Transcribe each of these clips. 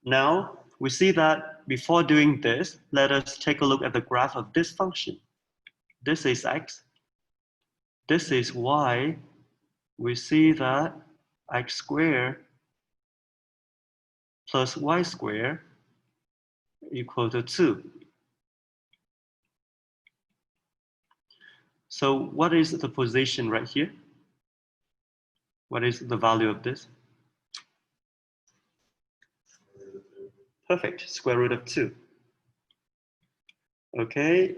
Now, we see that before doing this, let us take a look at the graph of this function. This is x, this is y. We see that x squared plus y squared equal to 2. So what is the position right here? What is the value of this? Perfect, square root of 2. Okay,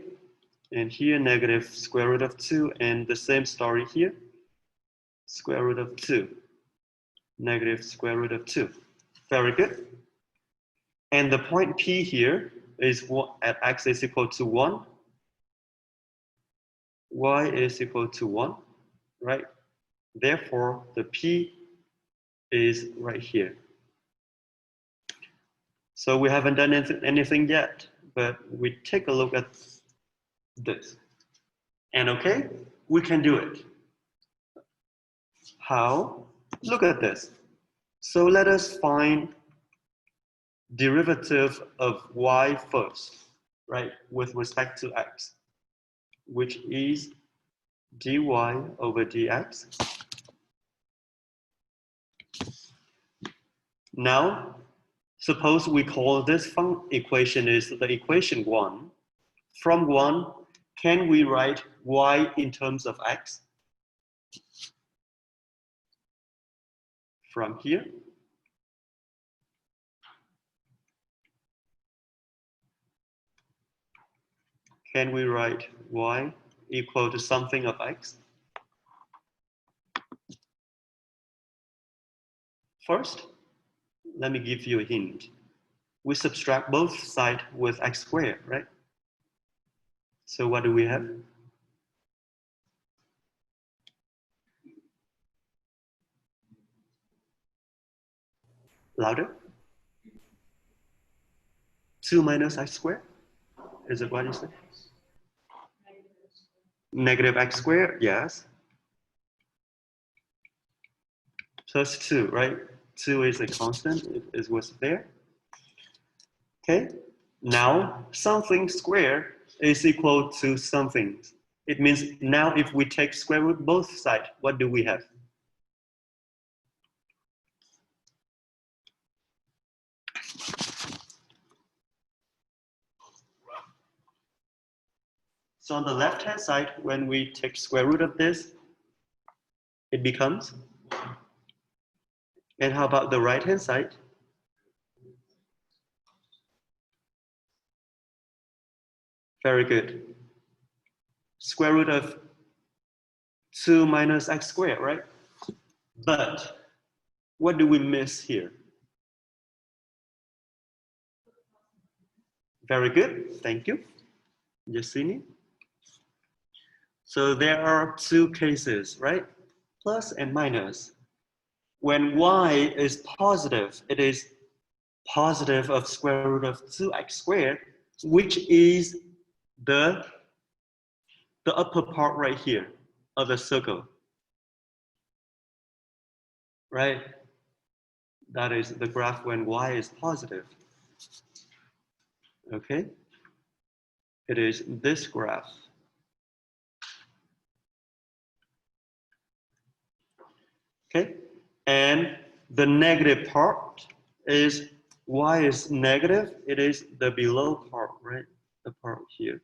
and here negative square root of 2, and the same story here. Square root of 2, negative square root of 2. Very good. And the point P here is at x is equal to 1, y is equal to 1, right? Therefore, the P is right here. So we haven't done anything yet, but we take a look at this. And okay, we can do it. How? Look at this. So let us find derivative of y first, right, with respect to x, which is dy over dx. Now, suppose we call this equation is the equation 1. From 1, can we write y in terms of x? From here? Can we write y equal to something of x? First, let me give you a hint. We subtract both sides with x squared, right? So what do we have? Louder? 2 minus x squared? Is it what you said? Negative x squared, yes. Plus 2, right? 2 is a constant, it was there. Okay, now something squared is equal to something. It means now if we take square root both sides, what do we have? So on the left-hand side, when we take square root of this, it becomes. And how about the right-hand side? Very good. Square root of 2 minus x squared, right? But what do we miss here? Very good, thank you, Yasini. So there are two cases, right? Plus and minus. When y is positive, it is positive of square root of 2x squared, which is the upper part right here of the circle, right? That is the graph when y is positive. Okay? It is this graph. Okay? And the negative part is y is negative, it is the below part, right? The part here.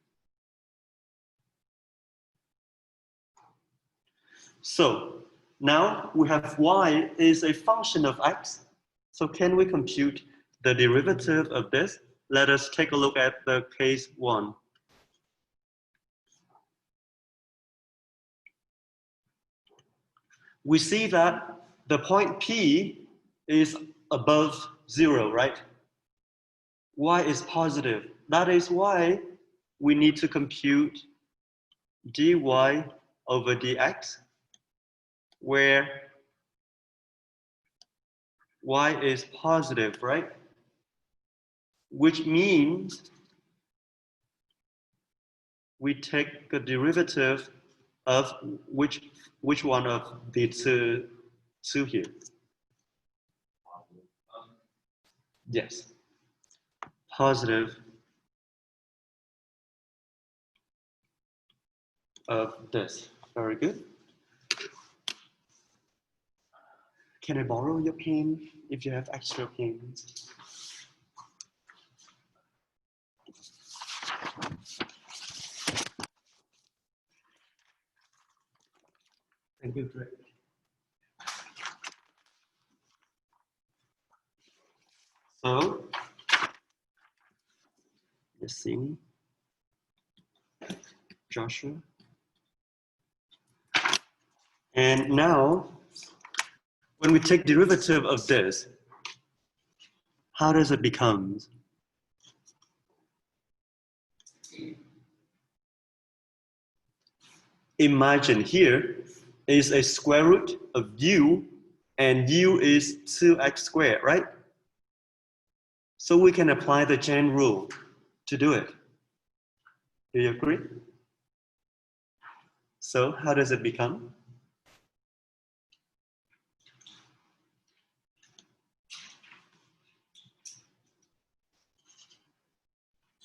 So now we have y is a function of x. So can we compute the derivative of this? Let us take a look at the case 1. We see that the point P is above 0, right? Y is positive. That is why we need to compute dy over dx, where y is positive, right? Which means we take the derivative of which one of the two here? Yes. Positive of this. Very good. Can I borrow your pen if you have extra pens? Thank you, Greg. So, let's see. Joshua. And now, when we take derivative of this, how does it become? Imagine here is a square root of u, and u is 2x squared, right? So we can apply the chain rule to do it. Do you agree? So how does it become?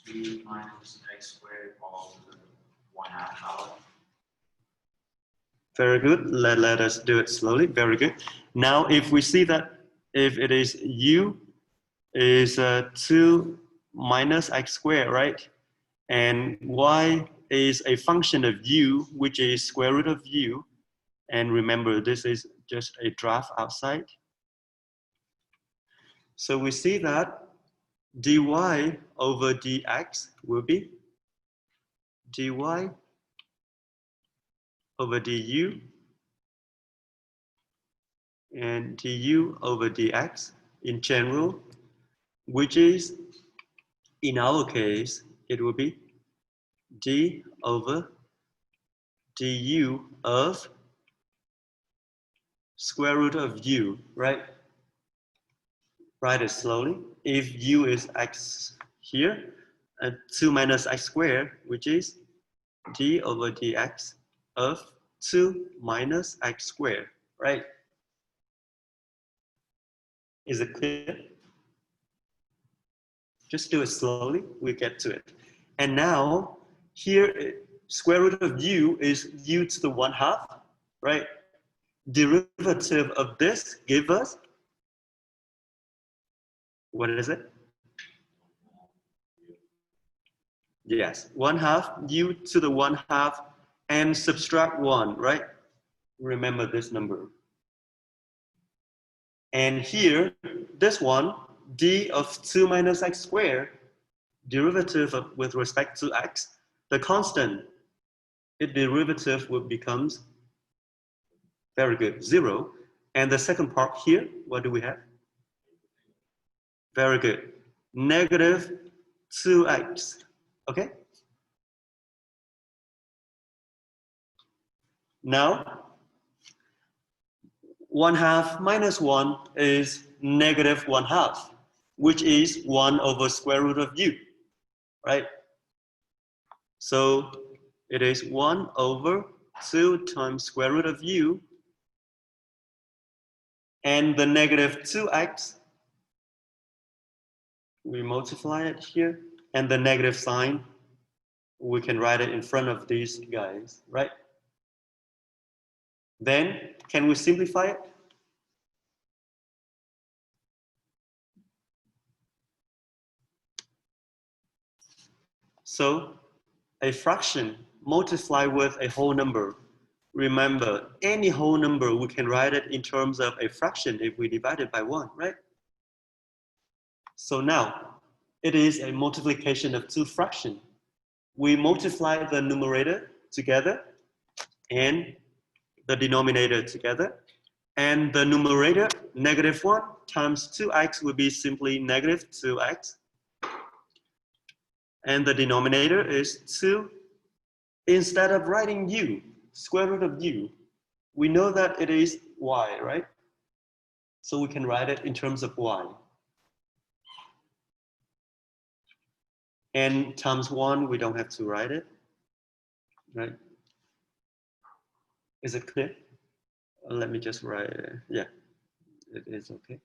U minus x squared all to the 1/2 power. Very good. Let us do it slowly. Very good. Now, if we see that if it is u is 2 minus x squared, right? And y is a function of u, which is square root of u. And remember, this is just a draft outside. So we see that dy over dx will be dy over du and du over dx in general, which is, in our case, it will be d over du of square root of u, right? Write it slowly. If u is x here, 2 minus x squared, which is d over dx of 2 minus x squared, right? Is it clear? Just do it slowly, we get to it. And now, here, square root of u is u to the 1/2, right? Derivative of this give us, what is it? Yes, 1/2 u to the 1/2 and subtract 1, right? Remember this number. And here, this one, d of 2 minus x squared, derivative of, with respect to x, the constant, its derivative will becomes, very good, 0. And the second part here, what do we have? Very good, negative 2x, okay? Now, 1/2 minus 1 is negative 1/2, which is 1 over square root of u, right? So it is 1 over 2 times square root of u, and the negative 2x, we multiply it here, and the negative sign, we can write it in front of these guys, right? Then, can we simplify it? So, a fraction multiplied with a whole number. Remember, any whole number, we can write it in terms of a fraction if we divide it by 1, right? So now, it is a multiplication of two fractions. We multiply the numerator together and the denominator together. And the numerator, negative 1 times 2x will be simply negative 2x. And the denominator is 2. Instead of writing u, square root of u, we know that it is y, right? So we can write it in terms of y. And times 1, we don't have to write it, right? Is it clear? Let me just write, yeah, it is okay.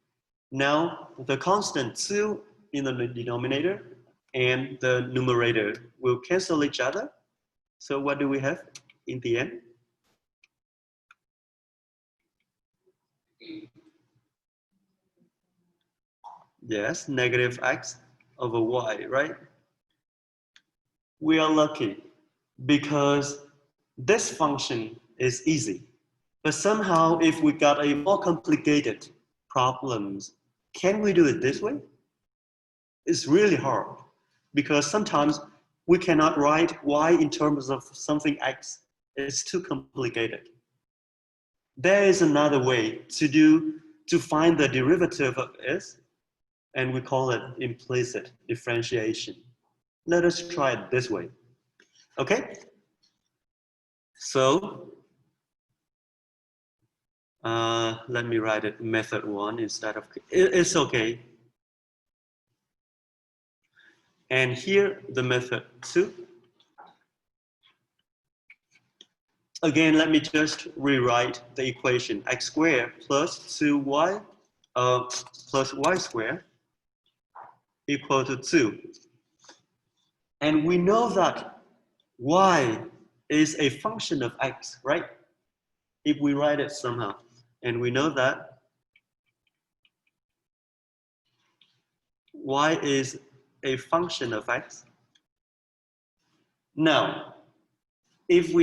Now the constant 2 in the denominator and the numerator will cancel each other. So what do we have in the end? Yes, negative x over y, right? We are lucky because this function is easy. But somehow if we got a more complicated problems, can we do it this way? It's really hard because sometimes we cannot write y in terms of something x. It's too complicated. There is another way to find the derivative of s, and we call it implicit differentiation. Let us try it this way. Okay? So let me write it method 1 instead of, it's okay. And here the method 2. Again, let me just rewrite the equation x squared plus 2y plus y squared equal to 2. And we know that y is a function of x, right? If we write it somehow. And we know that y is a function of x. Now, if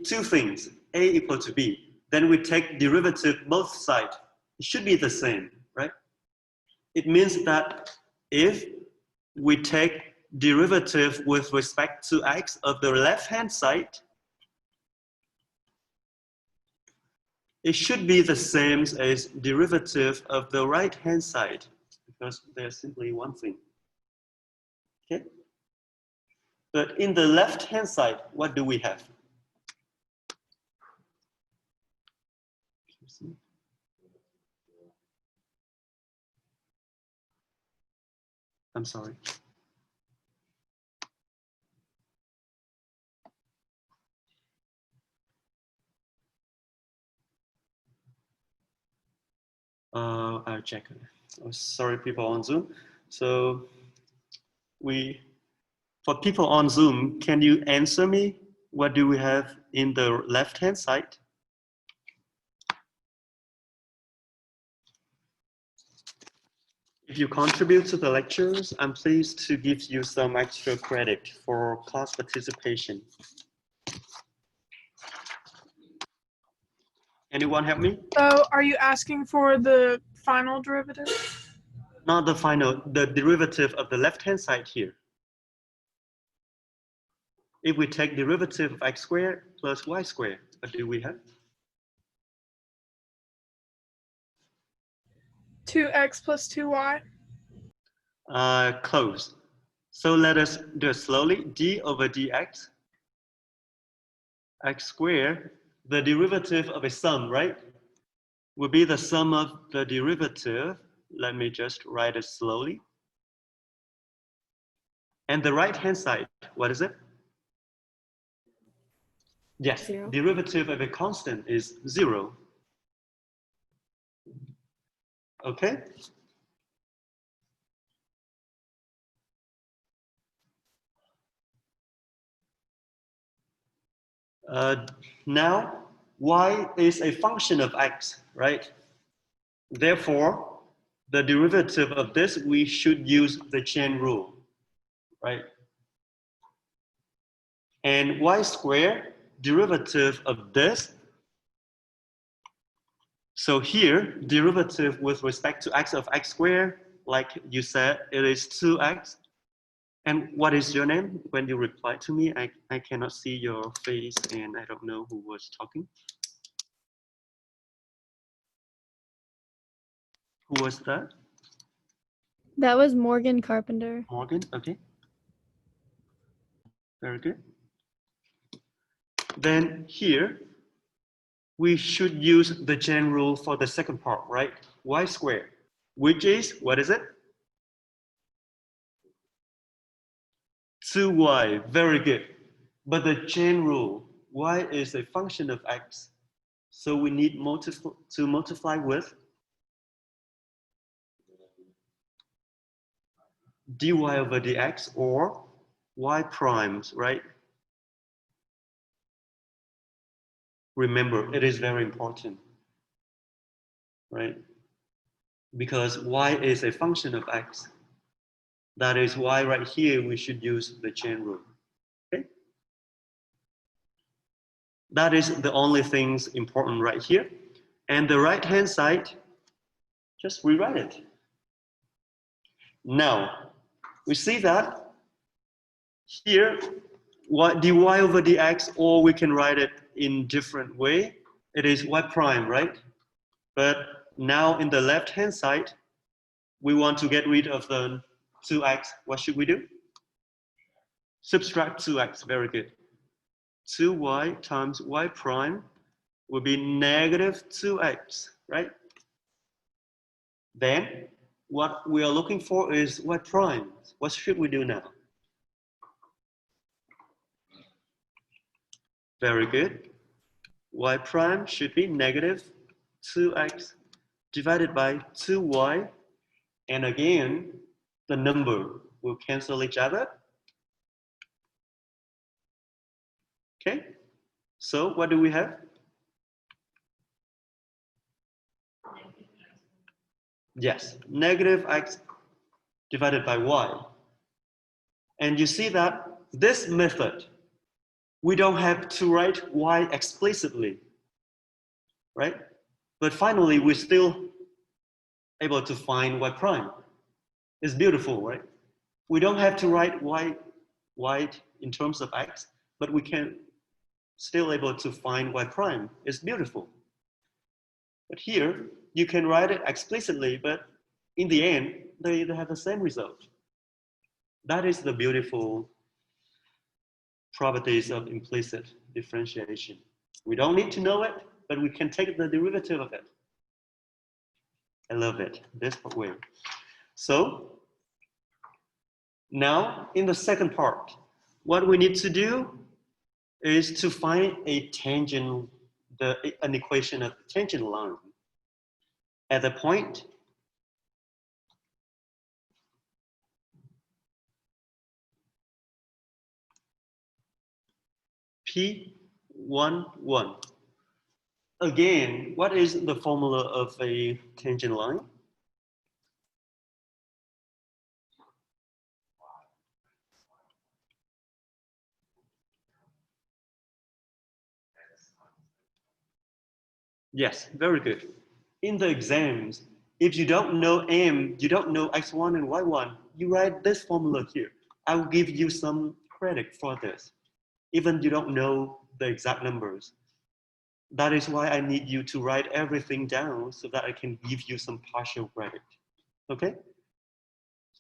two things, a equal to b, then we take derivative both sides. It should be the same, right? It means that if we take derivative with respect to x of the left-hand side, it should be the same as derivative of the right-hand side because they're simply one thing. Okay? But in the left-hand side, what do we have? I'm sorry. I'll check. Oh, sorry, people on Zoom. So for people on Zoom, can you answer me? What do we have in the left-hand side? If you contribute to the lectures, I'm pleased to give you some extra credit for class participation. Anyone help me? So are you asking for the final derivative? Not the final, the derivative of the left-hand side here. If we take derivative of x squared plus y squared, what do we have? 2x plus 2y. Close. So let us do it slowly. D over dx, x squared, the derivative of a sum, right? Will be the sum of the derivative. Let me just write it slowly. And the right-hand side, what is it? Yes, 0. Derivative of a constant is 0. Okay? Now, y is a function of x, right? Therefore, the derivative of this, we should use the chain rule, right? And y squared, derivative of this. So here, derivative with respect to x of x squared, like you said, it is 2x. And what is your name? When you reply to me, I cannot see your face and I don't know who was talking. Who was that? That was Morgan Carpenter. Morgan, okay. Very good. Then here, we should use the chain rule for the second part, right? Y squared, which is, what is it? 2y, very good. But the chain rule, y is a function of x. So we need to multiply with dy over dx or y primes, right? Remember, it is very important, right? Because y is a function of x. That is why right here we should use the chain rule. Okay? That is the only things important right here. And the right-hand side, just rewrite it. Now, we see that here, dy over dx, or we can write it in different way. It is y prime, right? But now in the left-hand side, we want to get rid of the 2x. What should we do? Subtract 2x, very good. 2y times y prime will be negative 2x, right? Then what we are looking for is y prime. What should we do now? Very good. Y prime should be negative 2x divided by 2y. And again, the number will cancel each other. Okay, so what do we have? Yes, negative x divided by y. And you see that this method, we don't have to write y explicitly, right? But finally, we're still able to find y prime. It's beautiful, right? We don't have to write y in terms of x, but we can still able to find y prime. It's beautiful. But here, you can write it explicitly, but in the end, they have the same result. That is the beautiful properties of implicit differentiation. We don't need to know it, but we can take the derivative of it. I love it, this way. So, now in the second part, what we need to do is to find a tangent, an equation of the tangent line at the point P1, 1. Again, what is the formula of a tangent line? Yes, very good. In the exams, if you don't know m, you don't know x1 and y1, you write this formula here. I will give you some credit for this, even you don't know the exact numbers. That is why I need you to write everything down so that I can give you some partial credit. Okay?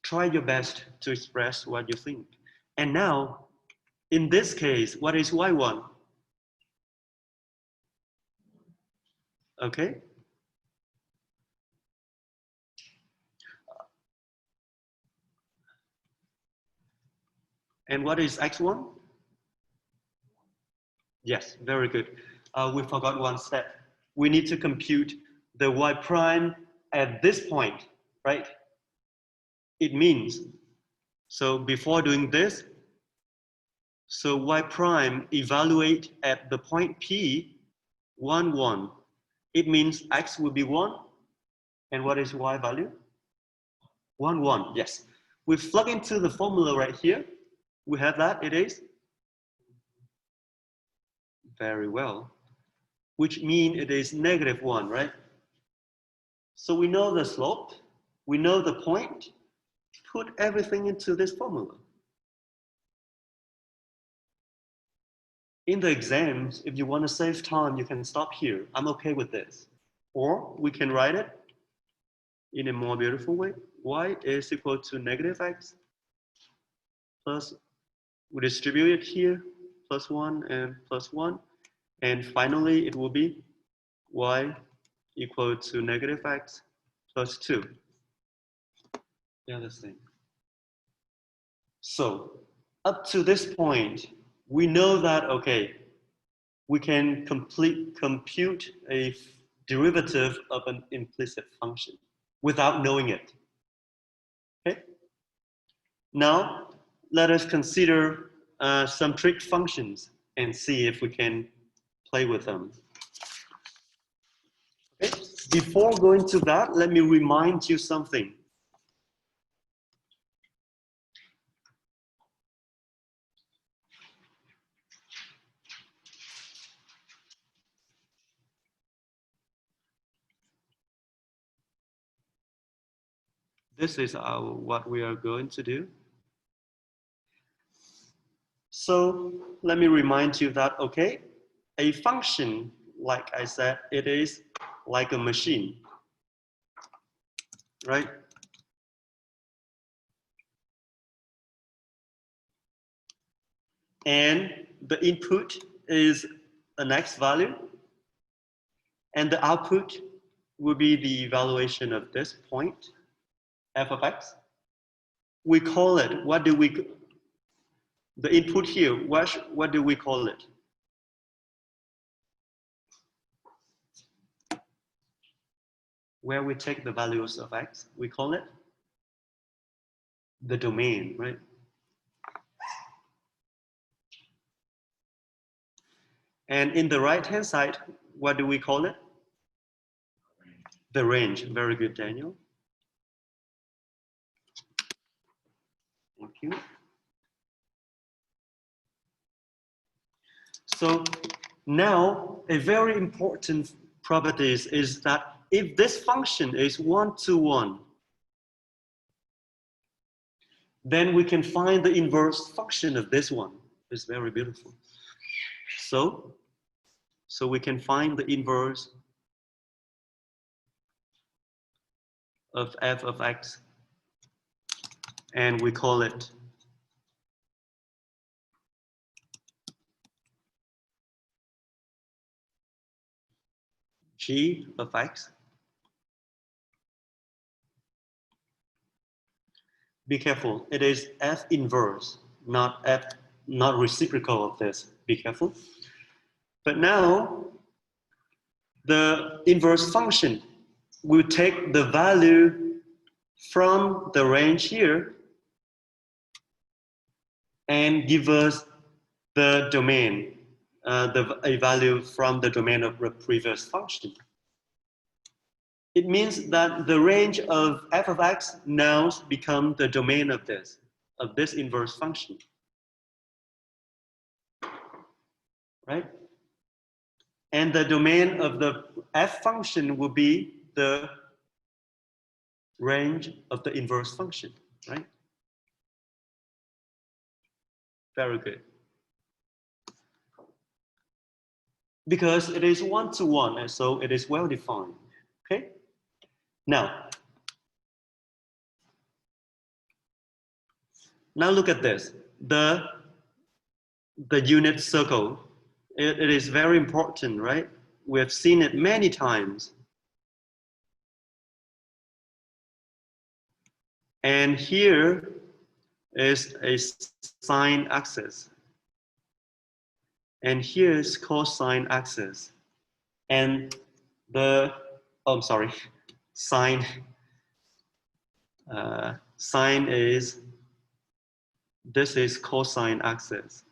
Try your best to express what you think. And now, in this case, what is y1? Okay? And what is x1? Yes, very good. We forgot one step. We need to compute the y prime at this point, right? It means, so before doing this, so y prime evaluate at the point P, 1, 1. It means x will be 1. And what is y value? 1, 1, yes. We plug into the formula right here. We have that, it is very well, which means it is negative 1, right? So we know the slope, we know the point, put everything into this formula. In the exams, if you want to save time, you can stop here. I'm okay with this. Or we can write it in a more beautiful way. Y is equal to negative x plus, we distribute it here, plus 1 and plus 1. And finally, it will be y equal to negative x plus 2. The other thing. So up to this point, we know that, okay, we can compute a derivative of an implicit function without knowing it. Okay? Now, let us consider some trig functions and see if we can play with them. Okay. Before going to that, let me remind you something. This is what we are going to do. So let me remind you that, okay, a function, like I said, it is like a machine, right? And the input is an x value, and the output will be the evaluation of this point, f of x. We call it, the input here, what do we call it? Where we take the values of x, we call it the domain, right? And in the right-hand side, what do we call it? The range. Very good, Daniel. Thank you. So now a very important property is that if this function is one-to-one, then we can find the inverse function of this one. It's very beautiful. So we can find the inverse of f of x, and we call it g of x. Be careful, it is f inverse, not reciprocal of this. Be careful. But now, the inverse function will take the value from the range here and give us the domain, a value from the domain of the previous function. It means that the range of f of x now become the domain of this inverse function, right? And the domain of the f function will be the range of the inverse function, right? Very good. Because it is one-to-one, and so it is well defined, okay? Now look at this. The unit circle, it is very important, right? We have seen it many times. And here is a sine axis. And here is cosine axis. And sine is, this is cosine axis.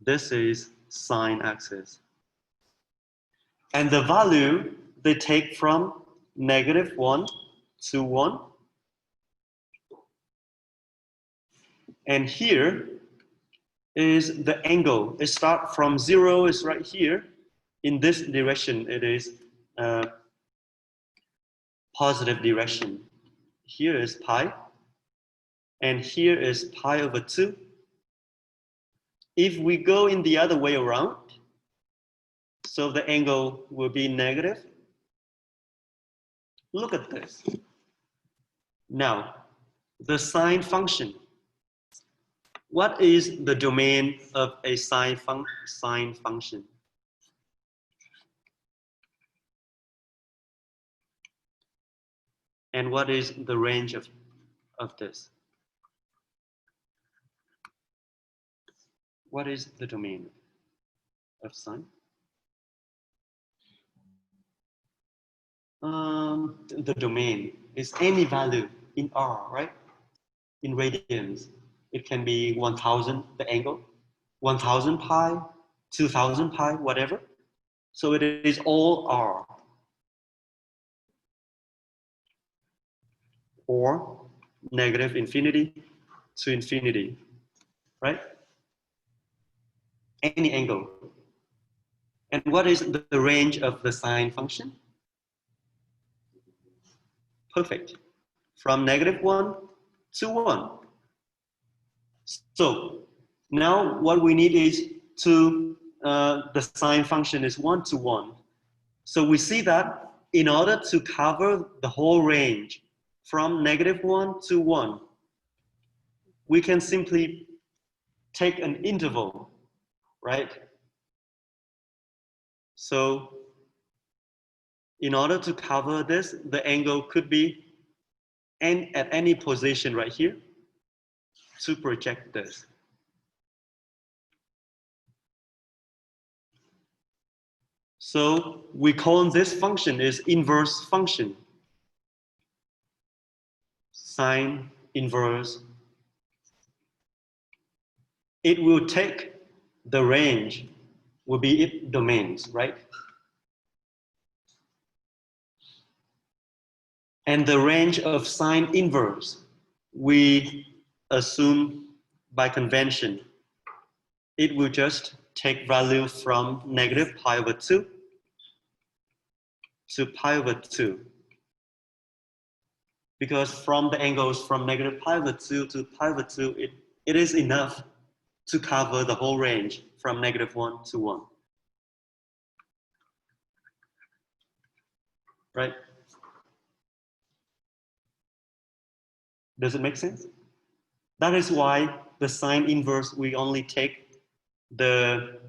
This is sine axis. And the value they take from -1 to 1. And here is the angle. It starts from 0, is right here. In this direction, it is positive direction. Here is pi. And here is pi over 2. If we go in the other way around, so the angle will be negative. Look at this. Now, the sine function. What is the domain of a sine function? And what is the range of this? What is the domain of sine? The domain is any value in R, right? in radians. It can be 1000, the angle, 1000 pi, 2000 pi, whatever. So it is all R. Or negative infinity to infinity, right? Any angle. And what is the range of the sine function? Perfect. From -1 to 1. So now what we need is to, the sine function is 1 to 1. So we see that in order to cover the whole range from -1 to 1, we can simply take an interval, right? So in order to cover this, the angle could be at any position right here to project this. So we call this function is inverse function. Sine inverse. It will take the range, will be its domains, right? And the range of sine inverse, we assume by convention, it will just take value from -π/2 to π/2. Because from the angles from -π/2 to π/2, it is enough to cover the whole range from -1 to 1. Right? Does it make sense? That is why the sine inverse, we only take the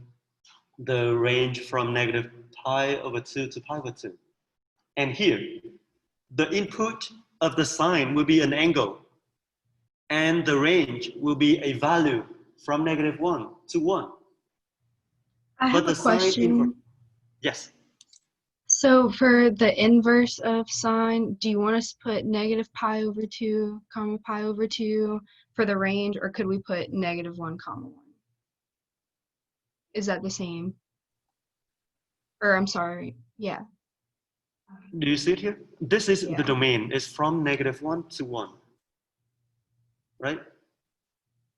range from -π/2 to π/2. And here, the input of the sine will be an angle, and the range will be a value from -1 to 1. I have a question. Yes. So for the inverse of sine, do you want us to put -π/2, π/2 for the range, or could we put -1, 1? Is that the same? Or I'm sorry, yeah. Do you see it here? This is Yeah. the domain. It's from -1 to 1. Right?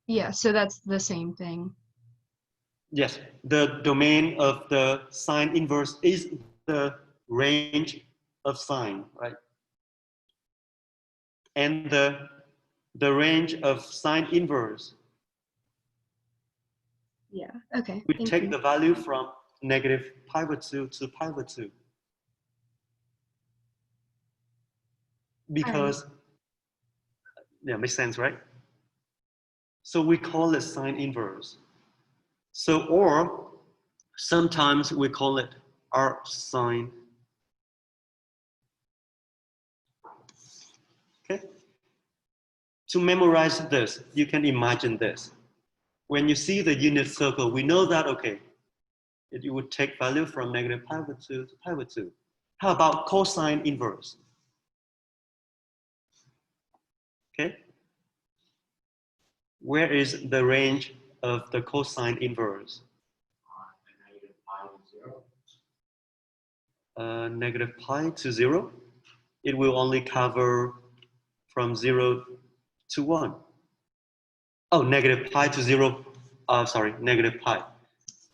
Yeah, so that's the same thing. Yes. The domain of the sine inverse is the range of sine, right? And the range of sine inverse, Yeah, okay. we Thank take you. the value from -π/2 to π/2. Because, yeah, makes sense, right? So we call it sine inverse. So, or sometimes we call it R sine. Okay? To memorize this, you can imagine this. When you see the unit circle, we know that, okay, it would take value from -π/2 to π/2. How about cosine inverse? Okay? Where is the range of the cosine inverse? -π to 0. It will only cover from 0 to 1. Oh, -π to 0. Sorry, -π.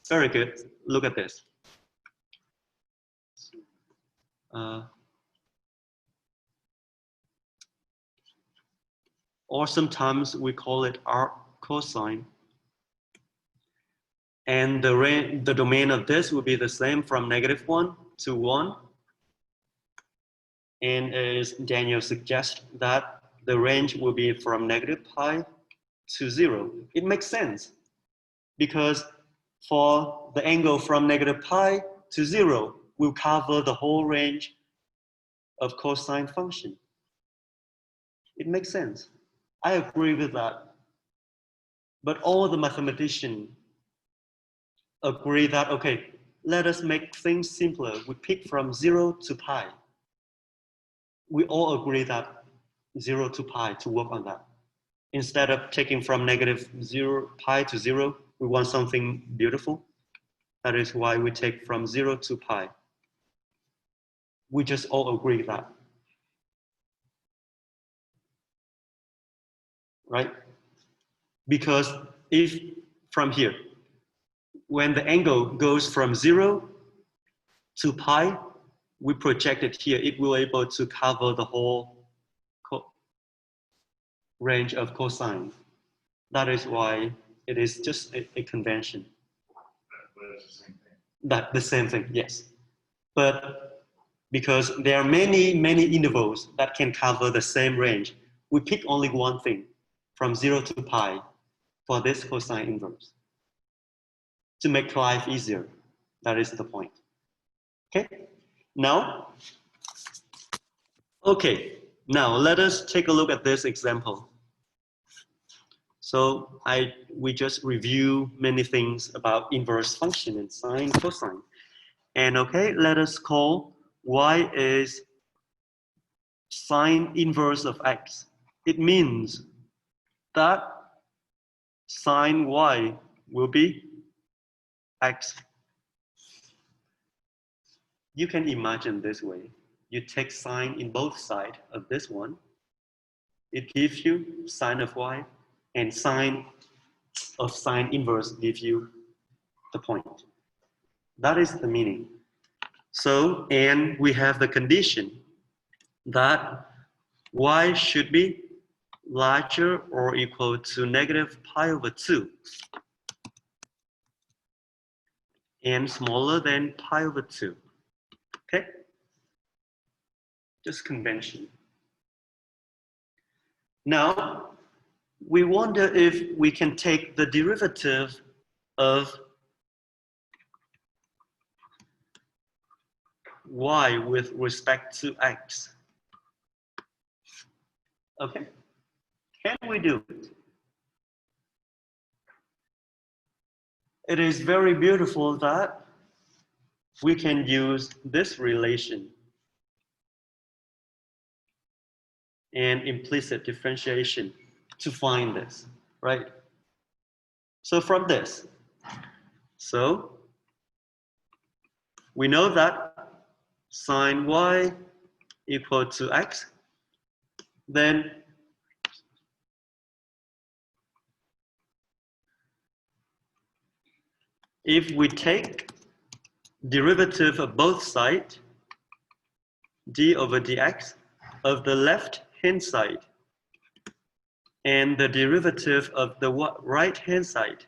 Very good. Look at this. Or sometimes we call it R cosine. And the domain of this will be the same from -1 to 1. And as Daniel suggests, that the range will be from -π to 0. It makes sense because for the angle from -π to 0 will cover the whole range of cosine function. It makes sense. I agree with that. But all the mathematicians agree that, okay, let us make things simpler. We pick from 0 to pi. We all agree that 0 to pi to work on that. Instead of taking from negative 0 pi to 0, we want something beautiful. That is why we take from 0 to pi. We just all agree that. Right? Because if from here, when the angle goes from 0 to pi, we project it here, it will be able to cover the whole range of cosine. That is why it is just a convention. But it's the same thing. That the same thing, yes. But because there are many intervals that can cover the same range, we pick only one thing from 0 to pi for this cosine inverse to make life easier. That is the point. Okay, now let us take a look at this example. So we just review many things about inverse function and sine, cosine. And okay, let us call y is sine inverse of x. It means that sine y will be x. You can imagine this way. You take sine in both sides of this one. It gives you sine of y, and sine of sine inverse gives you the point. That is the meaning. So, and we have the condition that y should be larger or equal to negative pi over 2 and smaller than pi over 2. Okay? Just convention. Now, we wonder if we can take the derivative of y with respect to x. Okay? Can we do it? It is very beautiful that we can use this relation and implicit differentiation to find this, right? So from this, so we know that sine y equal to x, then if we take derivative of both sides, d over dx, of the left hand side, and the derivative of the right hand side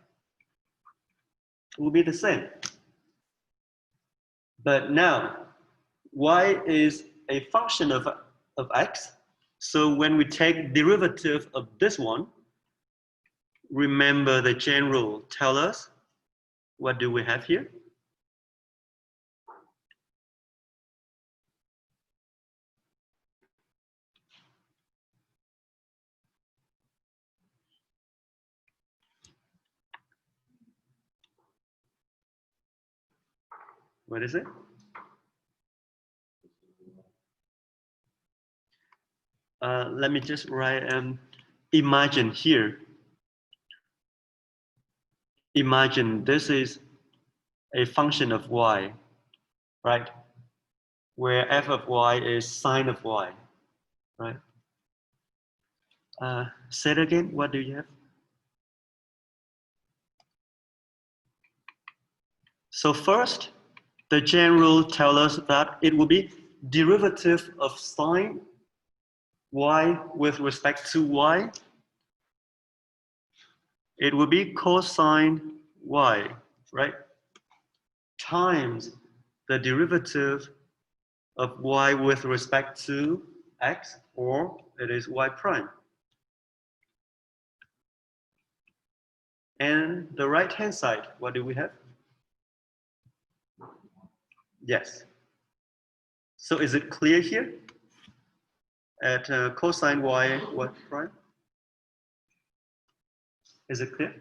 will be the same. But now, y is a function of x, so when we take derivative of this one, remember the chain rule tell us, what do we have here? What is it? Let me just write, imagine here. Imagine this is a function of y, right? Where f of y is sine of y, right? Say it again, what do you have? So first, the chain rule tells us that it will be derivative of sine y with respect to y. It will be cosine y, right? Times the derivative of y with respect to x, or it is y prime. And the right hand side, what do we have? Yes. So is it clear here? At cosine y prime? Is it clear?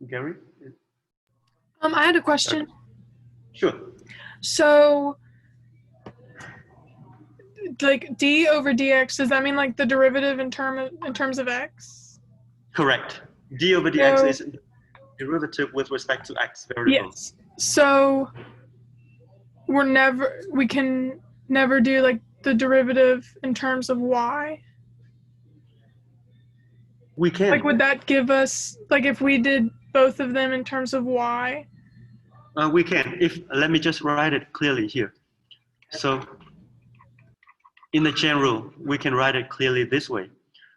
Gary? I had a question. Sure. So like d over dx, does that mean like the derivative in terms of x? Correct. D over dx So- is derivative with respect to x variable. Yes. So we can never do like the derivative in terms of y. We can. Like, would that give us, like, if we did both of them in terms of y? We can. Let me just write it clearly here. So in the chain rule, we can write it clearly this way.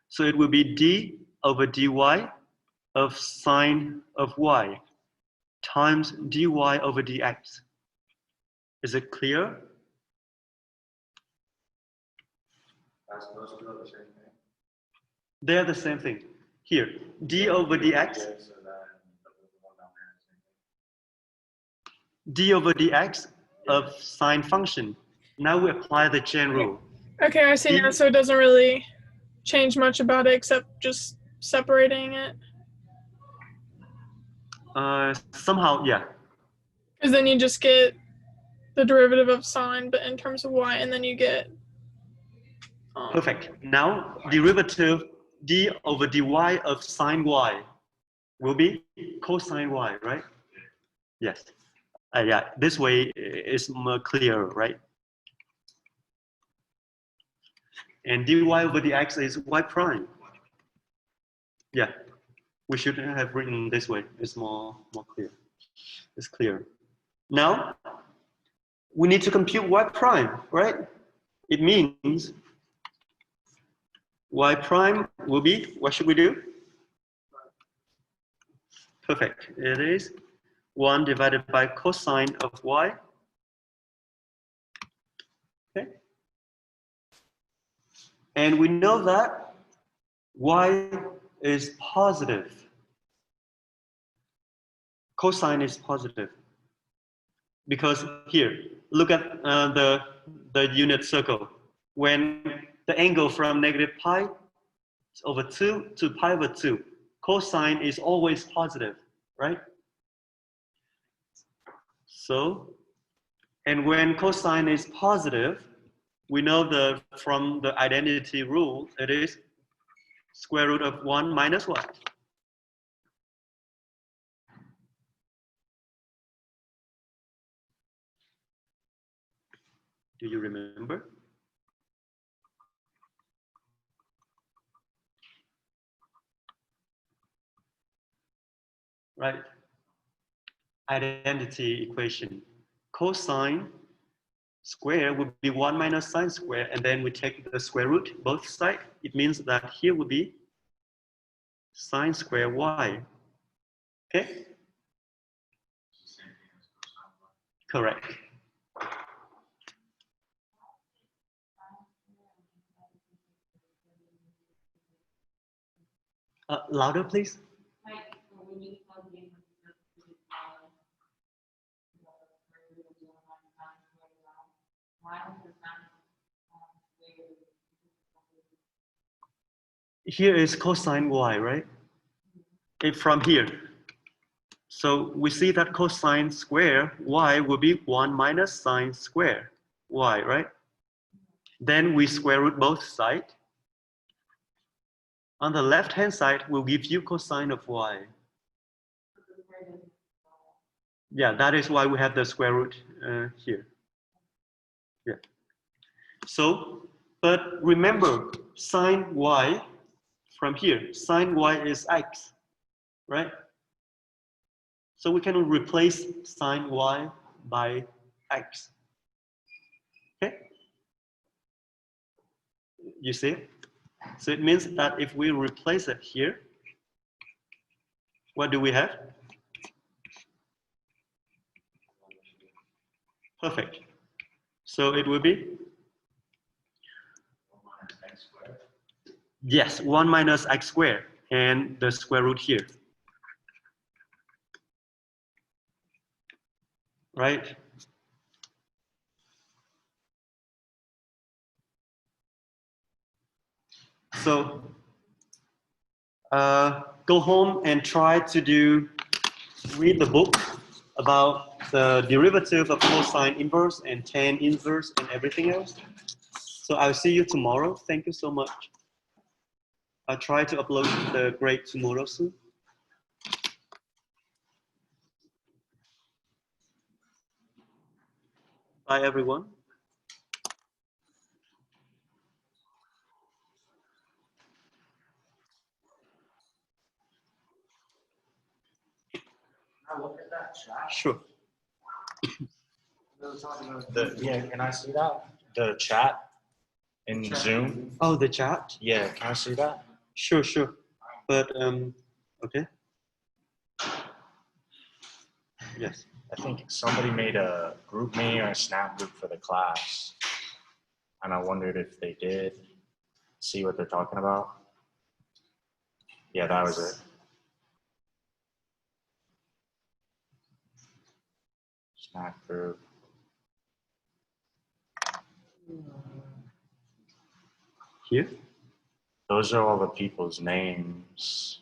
So it will be d over dy of sine of y times dy over dx. Is it clear? That's those two are the same thing. They're the same thing. Here, d over dx, So then the one down there is the same thing. d over dx of sine function. Now we apply the chain rule. Okay, I see now. So it doesn't really change much about it except just separating it. Somehow, yeah. Because then you just get the derivative of sine, but in terms of y, and then you get. Perfect. Now, derivative d over dy of sine y will be cosine y, right? Yes. Yeah, this way is more clear, right? And dy over dx is y prime. Yeah, we should have written this way. It's more clear. It's clear. Now, we need to compute y prime, right? It means y prime will be, what should we do? Perfect. It is 1 divided by cosine of y. Okay. And we know that y is positive. Cosine is positive. Because here, look at the unit circle. When the angle from negative pi over 2 to pi over 2, cosine is always positive, right? So, and when cosine is positive, we know from the identity rule, it is square root of 1 minus what? Do you remember? Right? Identity equation. Cosine square would be 1 minus sine square, and then we take the square root both sides. It means that here would be sine square y. Okay? Correct. Louder, please. Here is cosine y, right? From here. So we see that cosine square y will be 1 minus sine square y, right? Then we square root both sides. On the left-hand side, we'll give you cosine of y. Yeah, that is why we have the square root here. Yeah. So, but remember, sine y from here, sine y is x, right? So we can replace sine y by x. Okay? You see? So it means that if we replace it here, what do we have? Perfect. So it will be? 1 minus x squared. Yes, 1 minus x squared and the square root here. Right? So go home and try to read the book about the derivative of cosine inverse and tan inverse and everything else. So I'll see you tomorrow. Thank you so much. I'll try to upload the grade tomorrow soon. Bye, everyone. Can I look at that chat? Sure. Yeah, can I see that? The chat in Zoom? Oh, the chat? Yeah, can I see that? Sure, sure. But, okay. Yes. I think somebody made a group me or a snap group for the class. And I wondered if they did see what they're talking about. Yeah, that was it. Snap group. Here? Those are all the people's names.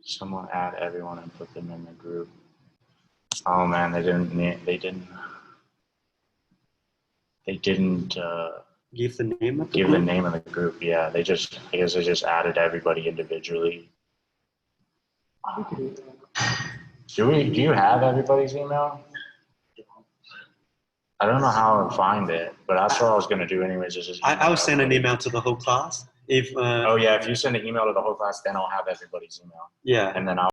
Someone add everyone and put them in the group. Oh man, they didn't Give the name of the give the group? name of the group. Yeah, I guess they just added everybody individually. Do you have everybody's email? I don't know how to find it, but that's what I was gonna do anyways. Is just I'll send an email to the whole class. If Oh yeah, if you send an email to the whole class, then I'll have everybody's email, yeah. and then I'll